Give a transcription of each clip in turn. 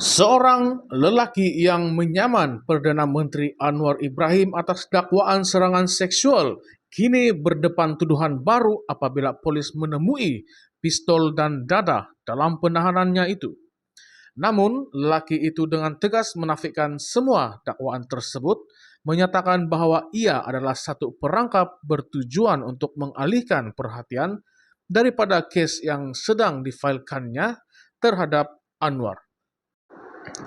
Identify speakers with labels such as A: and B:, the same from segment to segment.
A: Seorang lelaki yang menyaman Perdana Menteri Anwar Ibrahim atas dakwaan serangan seksual kini berdepan tuduhan baru apabila polis menemui pistol dan dadah dalam penahanannya itu. Namun, lelaki itu dengan tegas menafikan semua dakwaan tersebut, menyatakan bahwa ia adalah satu perangkap bertujuan untuk mengalihkan perhatian daripada kes yang sedang difailkannya terhadap Anwar.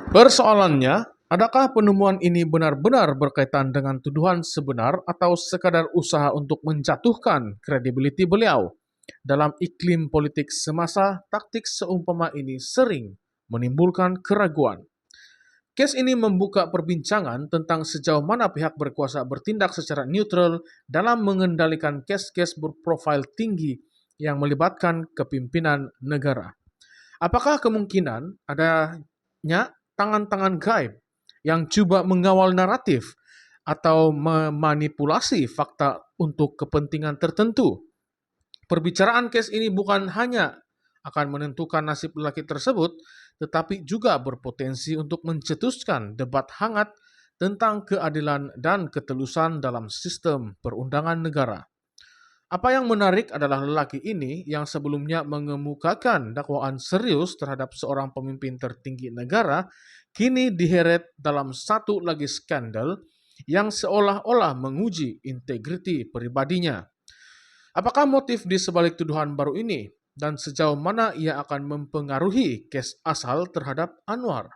A: Persoalannya, adakah penemuan ini benar-benar berkaitan dengan tuduhan sebenar atau sekadar usaha untuk menjatuhkan kredibiliti beliau? Dalam iklim politik semasa, taktik seumpama ini sering menimbulkan keraguan. Kes ini membuka perbincangan tentang sejauh mana pihak berkuasa bertindak secara neutral dalam mengendalikan kes-kes berprofil tinggi yang melibatkan kepimpinan negara. Apakah kemungkinan adanya tangan-tangan gaib yang coba mengawal naratif atau memanipulasi fakta untuk kepentingan tertentu? Perbicaraan case ini bukan hanya akan menentukan nasib lelaki tersebut, tetapi juga berpotensi untuk mencetuskan debat hangat tentang keadilan dan ketulusan dalam sistem perundangan negara. Apa yang menarik adalah lelaki ini yang sebelumnya mengemukakan dakwaan serius terhadap seorang pemimpin tertinggi negara, kini diheret dalam satu lagi skandal yang seolah-olah menguji integriti pribadinya. Apakah motif di sebalik tuduhan baru ini dan sejauh mana ia akan mempengaruhi kes asal terhadap Anwar?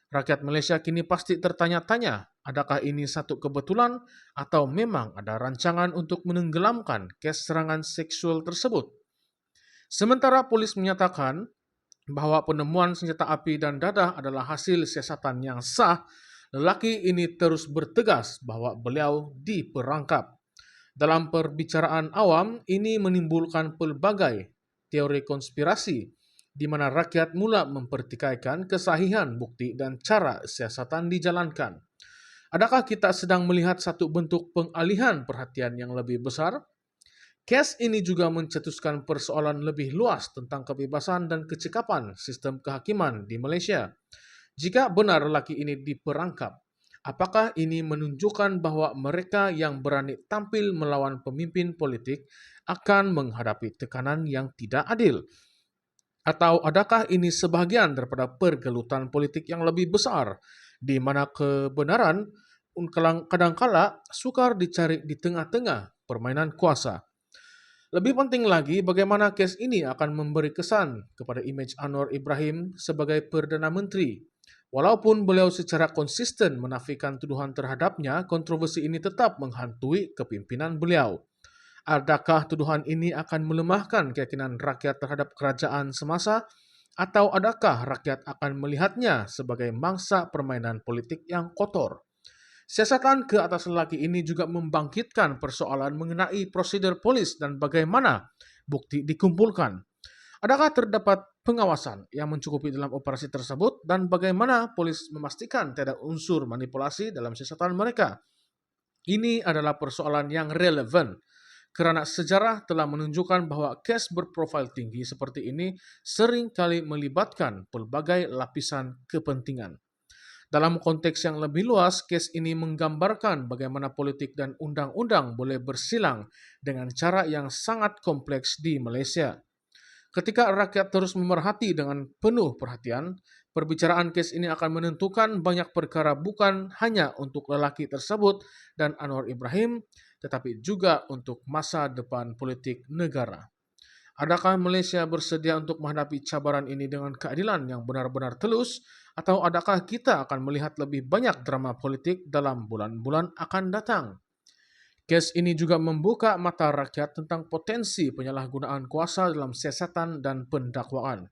A: Rakyat Malaysia kini pasti tertanya-tanya, adakah ini satu kebetulan atau memang ada rancangan untuk menenggelamkan kes serangan seksual tersebut? Sementara polis menyatakan bahwa penemuan senjata api dan dadah adalah hasil siasatan yang sah, lelaki ini terus bertegas bahwa beliau diperangkap. Dalam perbicaraan awam, ini menimbulkan pelbagai teori konspirasi di mana rakyat mula mempertikaikan kesahihan bukti dan cara siasatan dijalankan. Adakah kita sedang melihat satu bentuk pengalihan perhatian yang lebih besar? Kes ini juga mencetuskan persoalan lebih luas tentang kebebasan dan kecekapan sistem kehakiman di Malaysia. Jika benar lelaki ini diperangkap, apakah ini menunjukkan bahwa mereka yang berani tampil melawan pemimpin politik akan menghadapi tekanan yang tidak adil? Atau adakah ini sebahagian daripada pergelutan politik yang lebih besar, di mana kebenaran kadangkala sukar dicari di tengah-tengah permainan kuasa? Lebih penting lagi, bagaimana kes ini akan memberi kesan kepada imej Anwar Ibrahim sebagai Perdana Menteri. Walaupun beliau secara konsisten menafikan tuduhan terhadapnya, kontroversi ini tetap menghantui kepimpinan beliau. Adakah tuduhan ini akan melemahkan keyakinan rakyat terhadap kerajaan semasa, atau adakah rakyat akan melihatnya sebagai mangsa permainan politik yang kotor? Siasatan ke atas lelaki ini juga membangkitkan persoalan mengenai prosedur polis dan bagaimana bukti dikumpulkan. Adakah terdapat pengawasan yang mencukupi dalam operasi tersebut dan bagaimana polis memastikan tidak unsur manipulasi dalam siasatan mereka? Ini adalah persoalan yang relevan kerana sejarah telah menunjukkan bahwa kes berprofil tinggi seperti ini sering kali melibatkan pelbagai lapisan kepentingan. Dalam konteks yang lebih luas, kes ini menggambarkan bagaimana politik dan undang-undang boleh bersilang dengan cara yang sangat kompleks di Malaysia. Ketika rakyat terus memerhati dengan penuh perhatian, perbicaraan kes ini akan menentukan banyak perkara bukan hanya untuk lelaki tersebut dan Anwar Ibrahim, tetapi juga untuk masa depan politik negara. Adakah Malaysia bersedia untuk menghadapi cabaran ini dengan keadilan yang benar-benar telus, atau adakah kita akan melihat lebih banyak drama politik dalam bulan-bulan akan datang? Kes ini juga membuka mata rakyat tentang potensi penyalahgunaan kuasa dalam siasatan dan pendakwaan.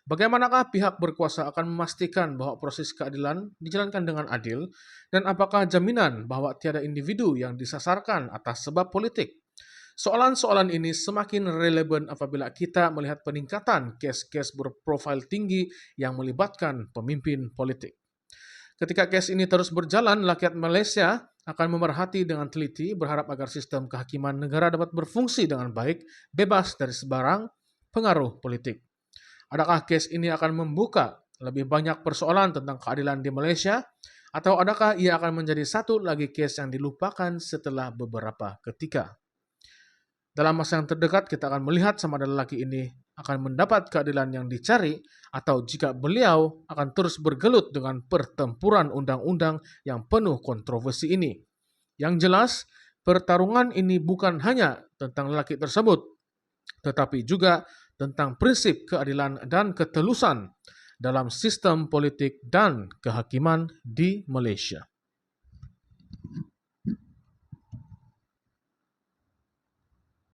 A: Bagaimanakah pihak berkuasa akan memastikan bahwa proses keadilan dijalankan dengan adil, dan apakah jaminan bahwa tiada individu yang disasarkan atas sebab politik? Soalan-soalan ini semakin relevan apabila kita melihat peningkatan kes-kes berprofil tinggi yang melibatkan pemimpin politik. Ketika kes ini terus berjalan, rakyat Malaysia akan memerhati dengan teliti berharap agar sistem kehakiman negara dapat berfungsi dengan baik, bebas dari sebarang pengaruh politik. Adakah kes ini akan membuka lebih banyak persoalan tentang keadilan di Malaysia, atau adakah ia akan menjadi satu lagi kes yang dilupakan setelah beberapa ketika? Dalam masa yang terdekat, kita akan melihat sama ada lelaki ini akan mendapat keadilan yang dicari, atau jika beliau akan terus bergelut dengan pertempuran undang-undang yang penuh kontroversi ini. Yang jelas, pertarungan ini bukan hanya tentang lelaki tersebut, tetapi juga tentang prinsip keadilan dan ketelusan dalam sistem politik dan kehakiman di Malaysia.